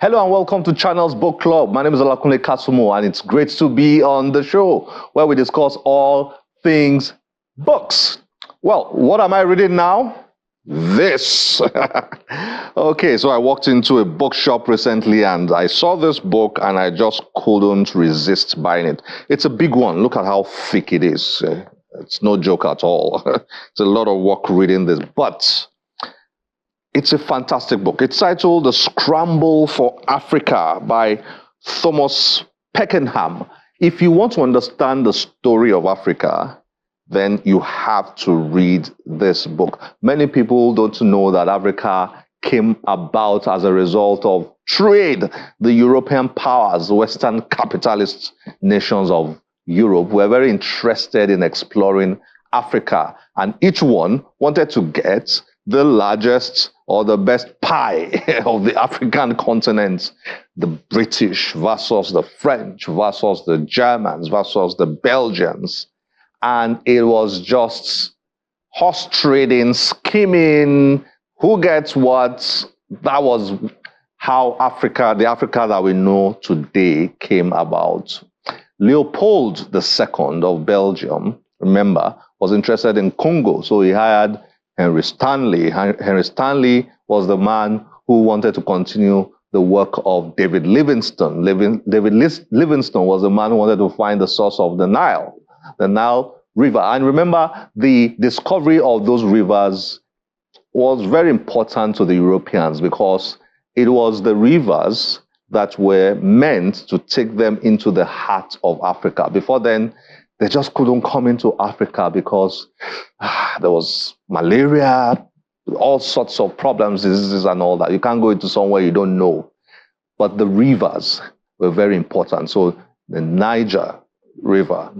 Hello and welcome to Channel's Book Club. My name is Olakunle Kasumo and it's great to be on the show where we discuss all things books. Well, what am I reading now? This. Okay, so I walked into a bookshop recently and I saw this book and I just couldn't resist buying it. It's a big one. Look at how thick it is. It's no joke at all. It's a lot of work reading this, but it's a fantastic book. It's titled The Scramble for Africa by Thomas Peckenham. If you want to understand the story of Africa, then you have to read this book. Many people don't know that Africa came about as a result of trade. The European powers, the Western capitalist nations of Europe, were very interested in exploring Africa, and each one wanted to get the largest or the best pie of the African continent. The British versus the French versus the Germans versus the Belgians. And it was just horse trading, scheming, who gets what. That was how Africa, the Africa that we know today, came about. Leopold II of Belgium, remember, was interested in Congo, so he hired Henry Stanley. Henry Stanley was the man who wanted to continue the work of David Livingstone. David Livingstone was the man who wanted to find the source of the Nile River. And remember, the discovery of those rivers was very important to the Europeans because it was the rivers that were meant to take them into the heart of Africa. Before then, they just couldn't come into Africa because there was malaria, all sorts of problems, diseases and all that. You can't go into somewhere you don't know. But the rivers were very important. So the Niger River,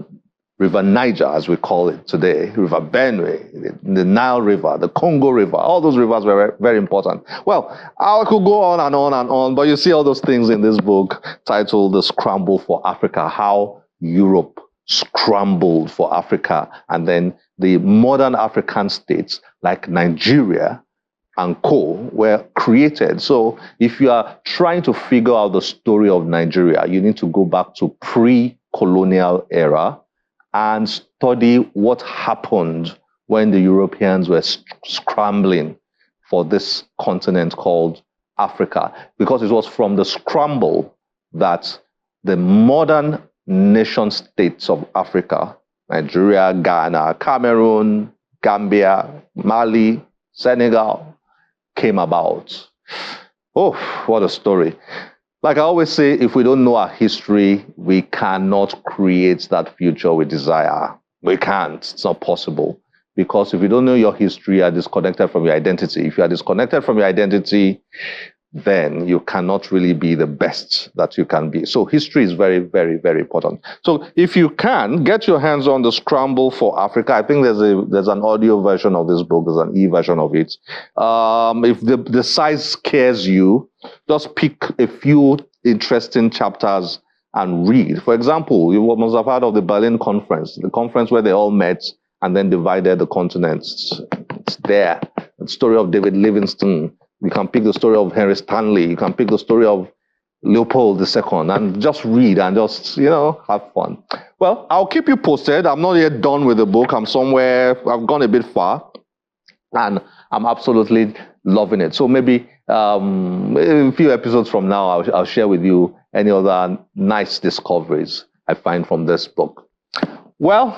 River Niger as we call it today, River Benue, the Nile River, the Congo River, all those rivers were very important. Well, I could go on and on and on, but you see all those things in this book titled The Scramble for Africa, how Europe scrambled for Africa, and then the modern African states like Nigeria and co were created. So if you are trying to figure out the story of Nigeria, you need to go back to pre-colonial era and study what happened when the Europeans were scrambling for this continent called Africa, because it was from the scramble that the modern nation states of Africa, Nigeria, Ghana, Cameroon, Gambia, Mali, Senegal, came about. Oh, what a story. Like I always say, if we don't know our history, we cannot create that future we desire. We can't. It's not possible. Because if you don't know your history, you are disconnected from your identity. If you are disconnected from your identity, then you cannot really be the best that you can be. So history is very, very, very important. So if you can, get your hands on The Scramble for Africa. I think there's an audio version of this book. There's an e-version of it. If the size scares you, just pick a few interesting chapters and read. For example, you must have heard of the Berlin Conference, the conference where they all met and then divided the continents. It's there. The story of David Livingstone. You can pick the story of Henry Stanley. You can pick the story of Leopold II and just read and just, have fun. Well, I'll keep you posted. I'm not yet done with the book. I'm somewhere, I've gone a bit far and I'm absolutely loving it. So maybe a few episodes from now, I'll share with you any other nice discoveries I find from this book. Well,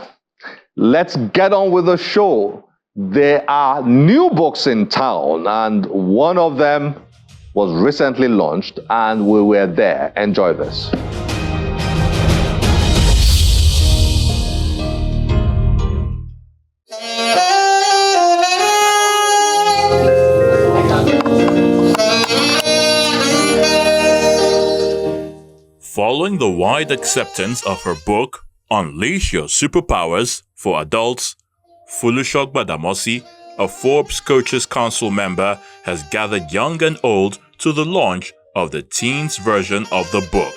let's get on with the show. There are new books in town, and one of them was recently launched, and we were there. Enjoy this. Following the wide acceptance of her book, Unleash Your Superpowers for Adults, Foluso Gbadamosi, a Forbes Coaches Council member, has gathered young and old to the launch of the teens version of the book.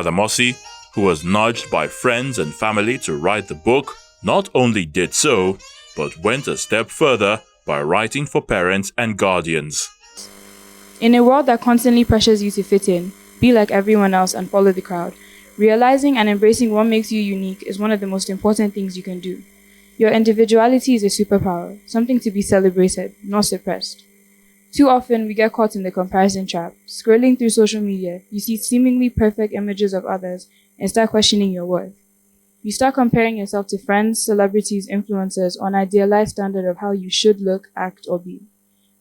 Gbadamosi, who was nudged by friends and family to write the book, not only did so, but went a step further by writing for parents and guardians. In a world that constantly pressures you to fit in, be like everyone else and follow the crowd, realizing and embracing what makes you unique is one of the most important things you can do. Your individuality is a superpower, something to be celebrated, not suppressed. Too often, we get caught in the comparison trap. Scrolling through social media, you see seemingly perfect images of others and start questioning your worth. You start comparing yourself to friends, celebrities, influencers, or an idealized standard of how you should look, act, or be.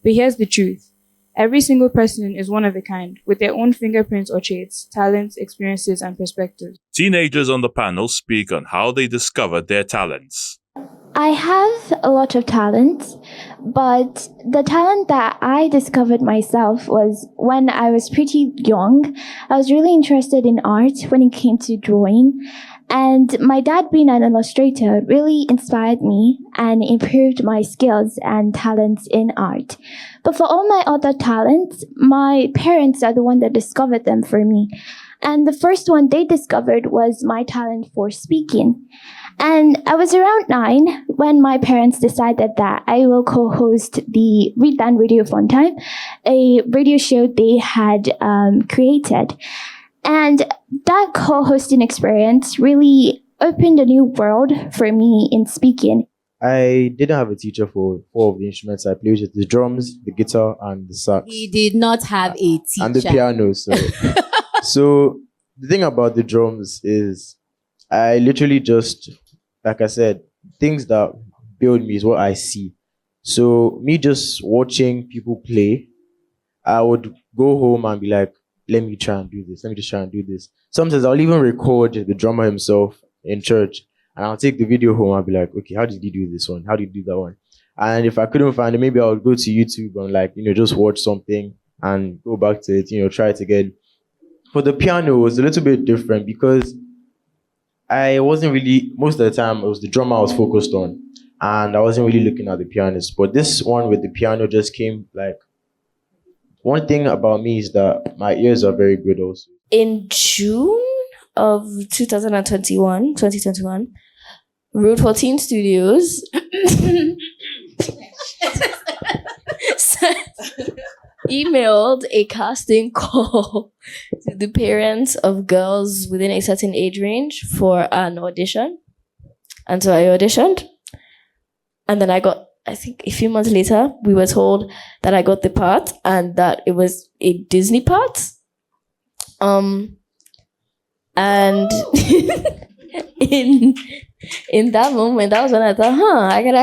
But here's the truth. Every single person is one of a kind, with their own fingerprints or traits, talents, experiences, and perspectives. Teenagers on the panel speak on how they discovered their talents. I have a lot of talents, but the talent that I discovered myself was when I was pretty young. I was really interested in art when it came to drawing, and my dad being an illustrator really inspired me and improved my skills and talents in art. But for all my other talents, my parents are the one that discovered them for me. And the first one they discovered was my talent for speaking. And I was around 9 when my parents decided that I will co-host the Read That Radio Fun Time, a radio show they had created. And that co-hosting experience really opened a new world for me in speaking. I didn't have a teacher for 4 of the instruments I played, with the drums, the guitar, and the sax. He did not have a teacher. And the piano. So the thing about the drums is I literally just, like I said, things that build me is what I see. So me just watching people play, I would go home and be like, let me try and do this. Let me just try and do this. Sometimes I'll even record the drummer himself in church, and I'll take the video home and be like, okay, how did he do this one? How did he do that one? And if I couldn't find it, maybe I would go to YouTube and like, just watch something and go back to it, try it again. For the piano, it was a little bit different because I wasn't really, most of the time, it was the drummer I was focused on, and I wasn't really looking at the pianist. But this one with the piano just came like, one thing about me is that my ears are very good also. In June of 2021, Route 14 Studios emailed a casting call to the parents of girls within a certain age range for an audition. And so I auditioned. And then I got, I think a few months later, we were told that I got the part and that it was a Disney part. And in that moment, that was when I thought, I could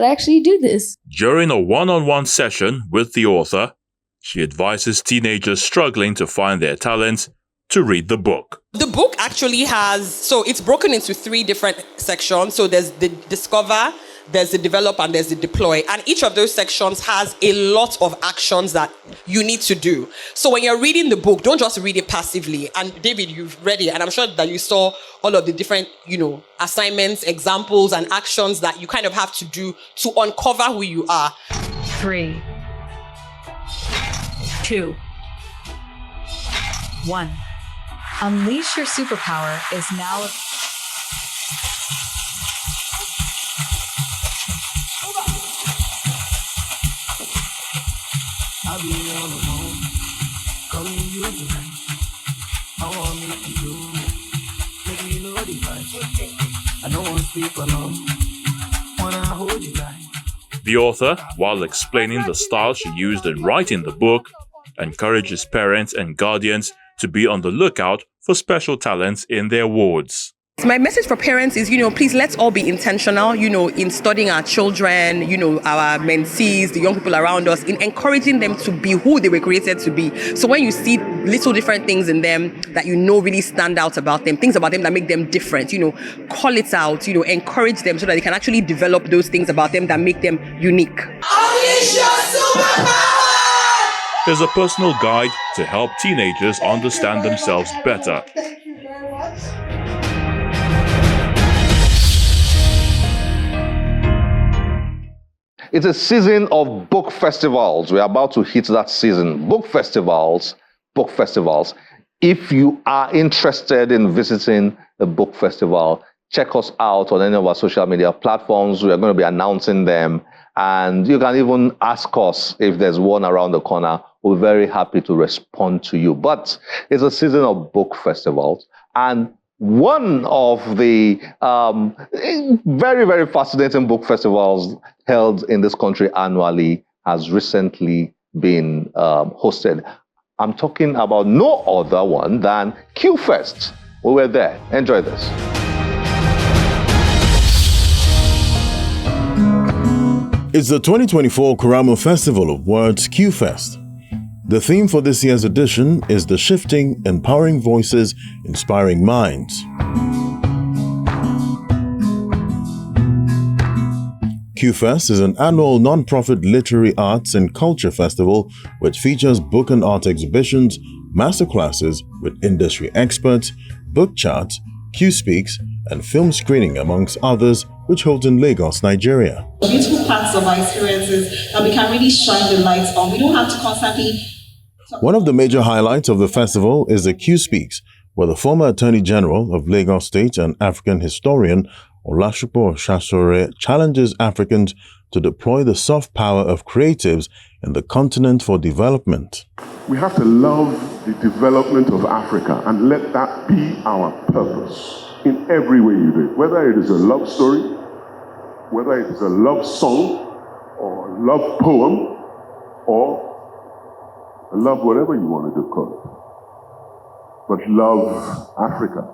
actually do this. During a one-on-one session with the author, she advises teenagers struggling to find their talents to read the book. The book actually has, so it's broken into 3 different sections. So there's the discover, there's the develop, and there's the deploy. And each of those sections has a lot of actions that you need to do. So when you're reading the book, don't just read it passively. And David, you've read it, and I'm sure that you saw all of the different, assignments, examples, and actions that you kind of have to do to uncover who you are. 3, 2, 1. Unleash your superpower is now. I'll be on the phone, calling you tonight. I want me to do, make me know the vibe. I don't want to sleep alone, wanna hold you tight. The author, while explaining the style she used in writing the book, encourages parents and guardians to be on the lookout for special talents in their wards. My message for parents is, please let's all be intentional, in studying our children, our mentees, the young people around us, in encouraging them to be who they were created to be. So when you see little different things in them that really stand out about them, things about them that make them different, call it out, encourage them so that they can actually develop those things about them that make them unique. Unleash your superpower! There's a personal guide to help teenagers understand themselves better. Thank you very much. It's a season of book festivals. We're about to hit that season. Book festivals. If you are interested in visiting the book festival, check us out on any of our social media platforms. We are going to be announcing them. And you can even ask us if there's one around the corner. We're very happy to respond to you. But it's a season of book festivals. And one of the very, very fascinating book festivals held in this country annually has recently been hosted. I'm talking about no other one than QFest. We were there. Enjoy this. It's the 2024 Quramo Festival of Words QFest. The theme for this year's edition is the shifting, empowering voices, inspiring minds. QFest is an annual non-profit literary arts and culture festival which features book and art exhibitions, masterclasses with industry experts, book charts, Q Speaks, and film screening amongst others, which holds in Lagos, Nigeria. Beautiful parts of our experiences that we can really shine the light on. We don't have to constantly... One of the major highlights of the festival is the Q Speaks, where the former Attorney General of Lagos State and African historian Olasupo Shasore challenges Africans to deploy the soft power of creatives in the continent for development. We have to love the development of Africa and let that be our purpose in every way you do it. Whether it is a love story, whether it is a love song, or a love poem, or a love whatever you want to do, call it. But love Africa.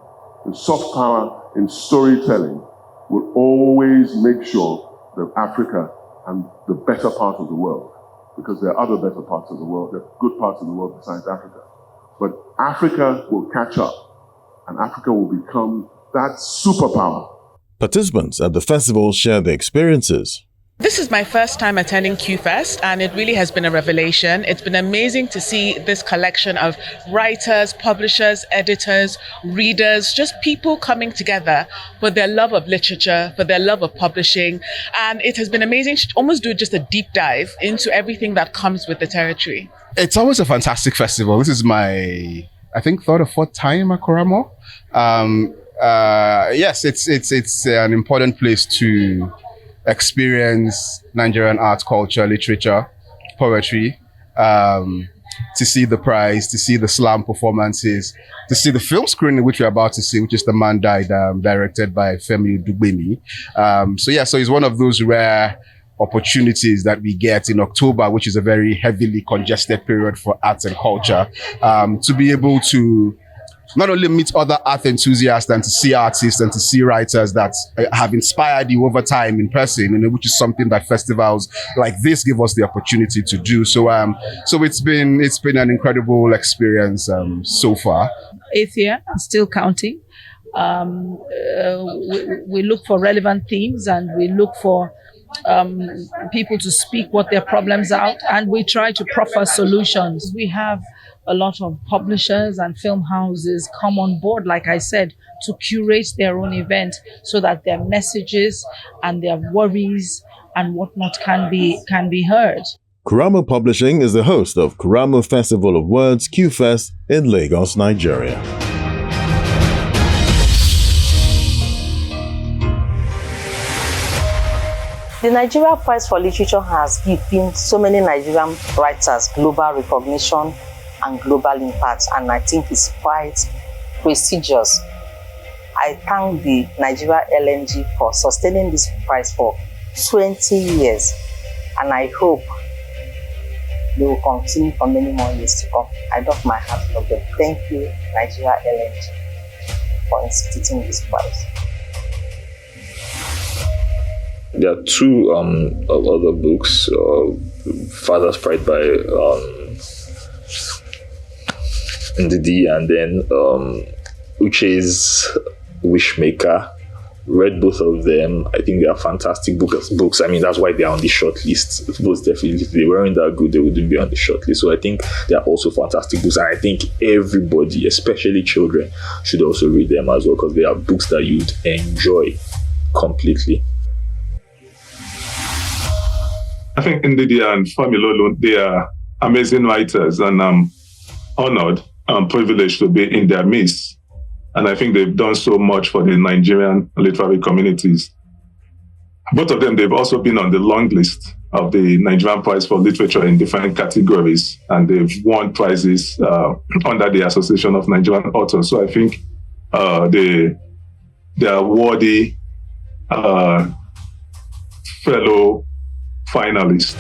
The soft power in storytelling will always make sure that Africa and the better part of the world, because there are other better parts of the world, there are good parts of the world besides Africa. But Africa will catch up, and Africa will become that superpower. Participants at the festival share their experiences. This is my first time attending QFest, and it really has been a revelation. It's been amazing to see this collection of writers, publishers, editors, readers, just people coming together for their love of literature, for their love of publishing. And it has been amazing to almost do just a deep dive into everything that comes with the territory. It's always a fantastic festival. This is my, I think, third or fourth time at Quramo. Yes, it's an important place to experience Nigerian art, culture, literature, poetry, to see the prize, to see the slam performances, to see the film screening, which we're about to see, which is The Man Died, directed by Femi Dugbemi. So it's one of those rare opportunities that we get in October, which is a very heavily congested period for arts and culture, to be able to not only meet other art enthusiasts and to see artists and to see writers that have inspired you over time in person, which is something that festivals like this give us the opportunity to do. So it's been an incredible experience so far. 8th year and still counting. We look for relevant themes and we look for people to speak what their problems are, and we try to proffer solutions. We have a lot of publishers and film houses come on board, like I said, to curate their own event so that their messages and their worries and whatnot can be heard. Quramo Publishing is the host of Quramo Festival of Words QFest in Lagos, Nigeria. The Nigeria Prize for Literature has given so many Nigerian writers global recognition and global impact, and I think it's quite prestigious. I thank the Nigeria LNG for sustaining this prize for 20 years, and I hope they will continue for many more years to come. I doff my hat for them. Thank you, Nigeria LNG, for instituting this prize. There are two other books, Father's Pride by Ndidi, and then Uche's Wishmaker. Read both of them. I think they are fantastic books. I mean, that's why they are on the short list. Most definitely, if they weren't that good, they wouldn't be on the short list. So I think they are also fantastic books, and I think everybody, especially children, should also read them as well, because they are books that you'd enjoy completely. I think Ndidi and Familolo, they are amazing writers, and I'm honored privileged to be in their midst. And I think they've done so much for the Nigerian literary communities. Both of them, they've also been on the long list of the Nigerian Prize for Literature in different categories, and they've won prizes under the Association of Nigerian Authors. So I think they are worthy fellow finalists.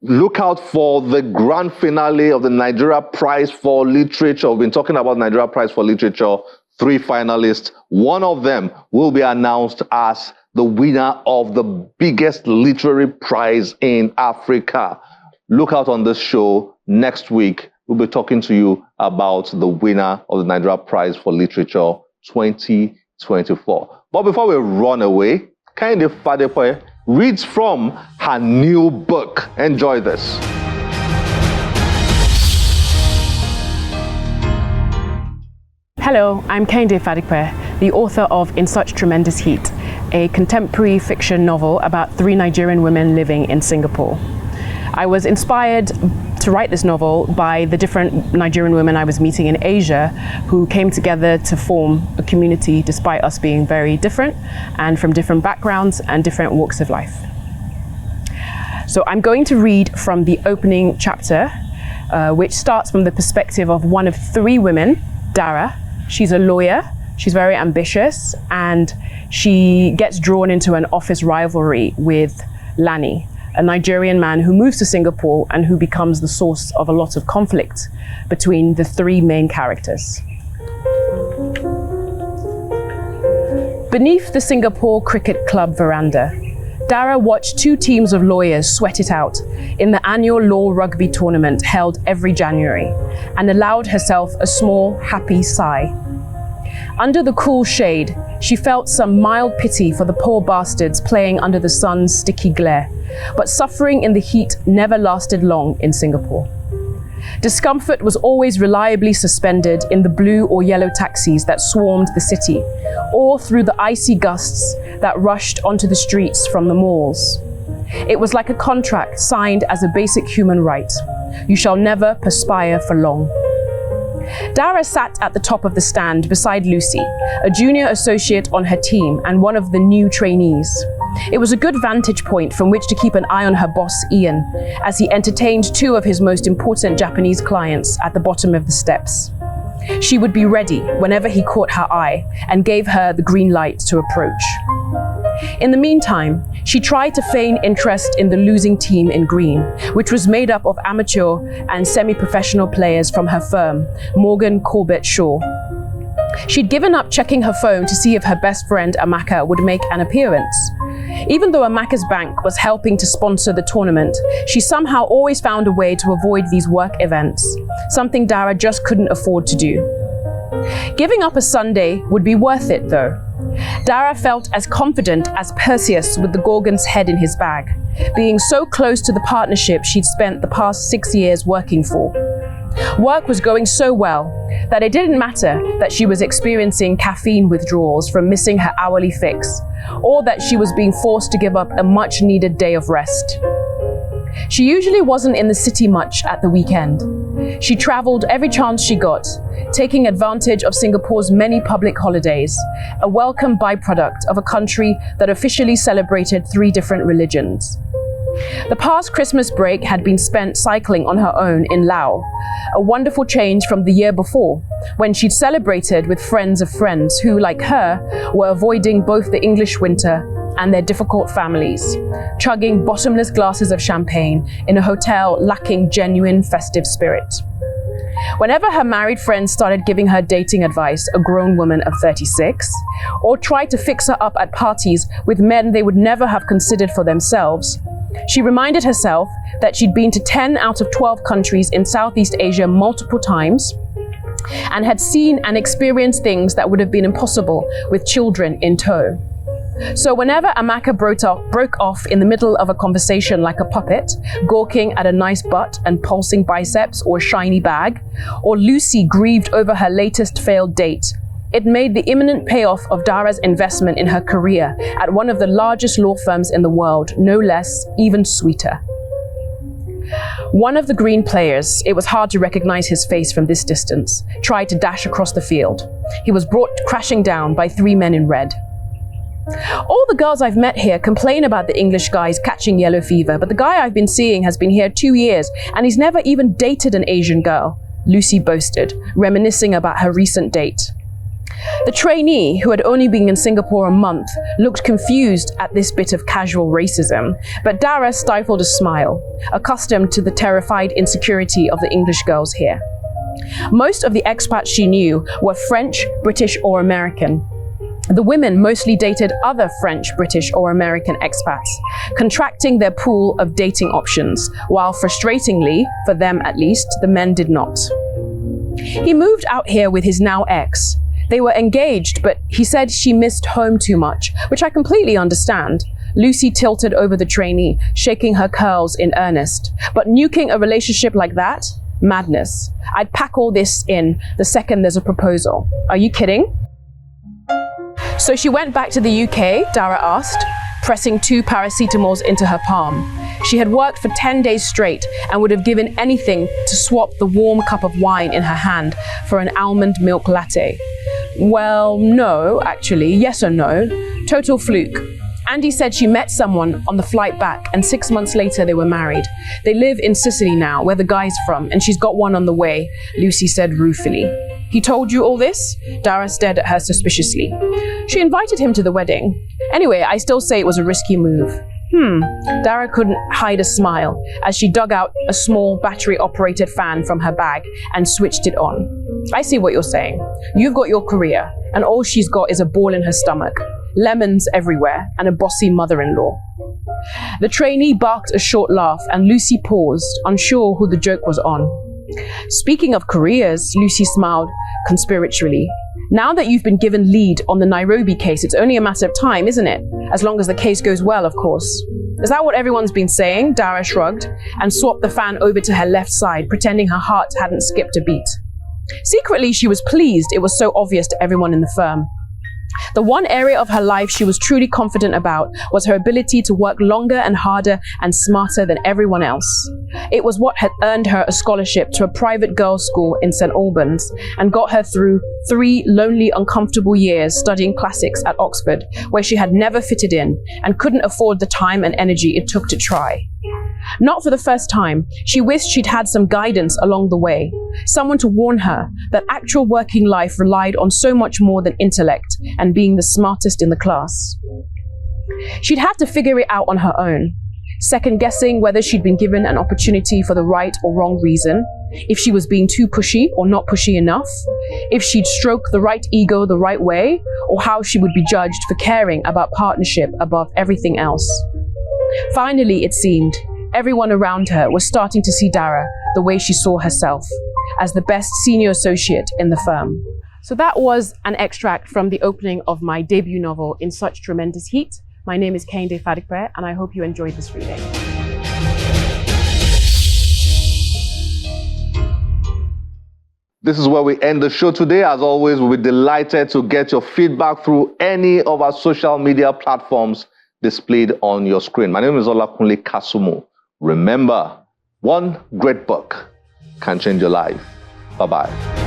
Look out for the grand finale of the Nigeria Prize for Literature. We've been talking about Nigeria Prize for Literature, 3 finalists. One of them will be announced as the winner of the biggest literary prize in Africa. Look out on this show next week. We'll be talking to you about the winner of the Nigeria Prize for Literature 2024. But before we run away, Kehinde Fadepoye reads from her new book. Enjoy this. Hello, I'm Kehinde Fadepoye, the author of In Such Tremendous Heat, a contemporary fiction novel about 3 Nigerian women living in Singapore. I was inspired to write this novel by the different Nigerian women I was meeting in Asia who came together to form a community despite us being very different and from different backgrounds and different walks of life. So I'm going to read from the opening chapter, which starts from the perspective of one of 3 women, Dara. She's a lawyer, she's very ambitious, and she gets drawn into an office rivalry with Lani, a Nigerian man who moves to Singapore and who becomes the source of a lot of conflict between the 3 main characters. Beneath the Singapore Cricket Club veranda, Dara watched 2 teams of lawyers sweat it out in the annual law rugby tournament held every January, and allowed herself a small, happy sigh. Under the cool shade, she felt some mild pity for the poor bastards playing under the sun's sticky glare, but suffering in the heat never lasted long in Singapore. Discomfort was always reliably suspended in the blue or yellow taxis that swarmed the city, or through the icy gusts that rushed onto the streets from the malls. It was like a contract signed as a basic human right. You shall never perspire for long. Dara sat at the top of the stand beside Lucy, a junior associate on her team and one of the new trainees. It was a good vantage point from which to keep an eye on her boss, Ian, as he entertained 2 of his most important Japanese clients at the bottom of the steps. She would be ready whenever he caught her eye and gave her the green light to approach. In the meantime, she tried to feign interest in the losing team in green, which was made up of amateur and semi-professional players from her firm, Morgan Corbett Shaw. She'd given up checking her phone to see if her best friend Amaka would make an appearance. Even though Amaka's bank was helping to sponsor the tournament, she somehow always found a way to avoid these work events, something Dara just couldn't afford to do. Giving up a Sunday would be worth it, though. Dara felt as confident as Perseus with the Gorgon's head in his bag, being so close to the partnership she'd spent the past 6 years working for. Work was going so well that it didn't matter that she was experiencing caffeine withdrawals from missing her hourly fix, or that she was being forced to give up a much-needed day of rest. She usually wasn't in the city much at the weekend. She traveled every chance she got, taking advantage of Singapore's many public holidays, a welcome byproduct of a country that officially celebrated 3 different religions. The past Christmas break had been spent cycling on her own in Laos, a wonderful change from the year before, when she'd celebrated with friends of friends who, like her, were avoiding both the English winter and their difficult families, chugging bottomless glasses of champagne in a hotel lacking genuine festive spirit. Whenever her married friends started giving her dating advice, a grown woman of 36, or tried to fix her up at parties with men they would never have considered for themselves, she reminded herself that she'd been to 10 out of 12 countries in Southeast Asia multiple times and had seen and experienced things that would have been impossible with children in tow. So whenever Amaka broke off in the middle of a conversation like a puppet, gawking at a nice butt and pulsing biceps or a shiny bag, or Lucy grieved over her latest failed date, it made the imminent payoff of Dara's investment in her career at one of the largest law firms in the world no less, even sweeter. One of the green players, it was hard to recognize his face from this distance, tried to dash across the field. He was brought crashing down by 3 men in red. All the girls I've met here complain about the English guys catching yellow fever, but the guy I've been seeing has been here 2 years and he's never even dated an Asian girl, Lucy boasted, reminiscing about her recent date. The trainee, who had only been in Singapore a month, looked confused at this bit of casual racism, but Dara stifled a smile, accustomed to the terrified insecurity of the English girls here. Most of the expats she knew were French, British, or American. The women mostly dated other French, British, or American expats, contracting their pool of dating options, while frustratingly, for them at least, the men did not. He moved out here with his now ex. They were engaged, but he said she missed home too much, which I completely understand. Lucy tilted over the trainee, shaking her curls in earnest. But nuking a relationship like that? Madness. I'd pack all this in the second there's a proposal. Are you kidding? So she went back to the UK, Dara asked, pressing 2 paracetamols into her palm. She had worked for 10 days straight and would have given anything to swap the warm cup of wine in her hand for an almond milk latte. Well, no, actually, yes or no. Total fluke. Andy said she met someone on the flight back and 6 months later they were married. They live in Sicily now, where the guy's from, and she's got one on the way, Lucy said ruefully. He told you all this? Dara stared at her suspiciously. She invited him to the wedding. Anyway, I still say it was a risky move. Dara couldn't hide a smile as she dug out a small battery-operated fan from her bag and switched it on. I see what you're saying. You've got your career, and all she's got is a ball in her stomach, lemons everywhere, and a bossy mother-in-law. The trainee barked a short laugh, and Lucy paused, unsure who the joke was on. Speaking of careers, Lucy smiled conspiratorially. Now that you've been given lead on the Nairobi case, it's only a matter of time, isn't it? As long as the case goes well, of course. Is that what everyone's been saying? Dara shrugged and swapped the fan over to her left side, pretending her heart hadn't skipped a beat. Secretly, she was pleased it was so obvious to everyone in the firm. The one area of her life she was truly confident about was her ability to work longer and harder and smarter than everyone else. It was what had earned her a scholarship to a private girls' school in St. Albans and got her through 3 lonely, uncomfortable years studying classics at Oxford, where she had never fitted in and couldn't afford the time and energy it took to try. Not for the first time, she wished she'd had some guidance along the way, someone to warn her that actual working life relied on so much more than intellect and being the smartest in the class. She'd had to figure it out on her own, second-guessing whether she'd been given an opportunity for the right or wrong reason, if she was being too pushy or not pushy enough, if she'd stroke the right ego the right way, or how she would be judged for caring about partnership above everything else. Finally, it seemed, everyone around her was starting to see Dara the way she saw herself, as the best senior associate in the firm. So that was an extract from the opening of my debut novel, In Such Tremendous Heat. My name is Kehinde Fadigbe, and I hope you enjoyed this reading. This is where we end the show today. As always, we'll be delighted to get your feedback through any of our social media platforms displayed on your screen. My name is Olakunle Kasumu. Remember, one great book can change your life. Bye-bye.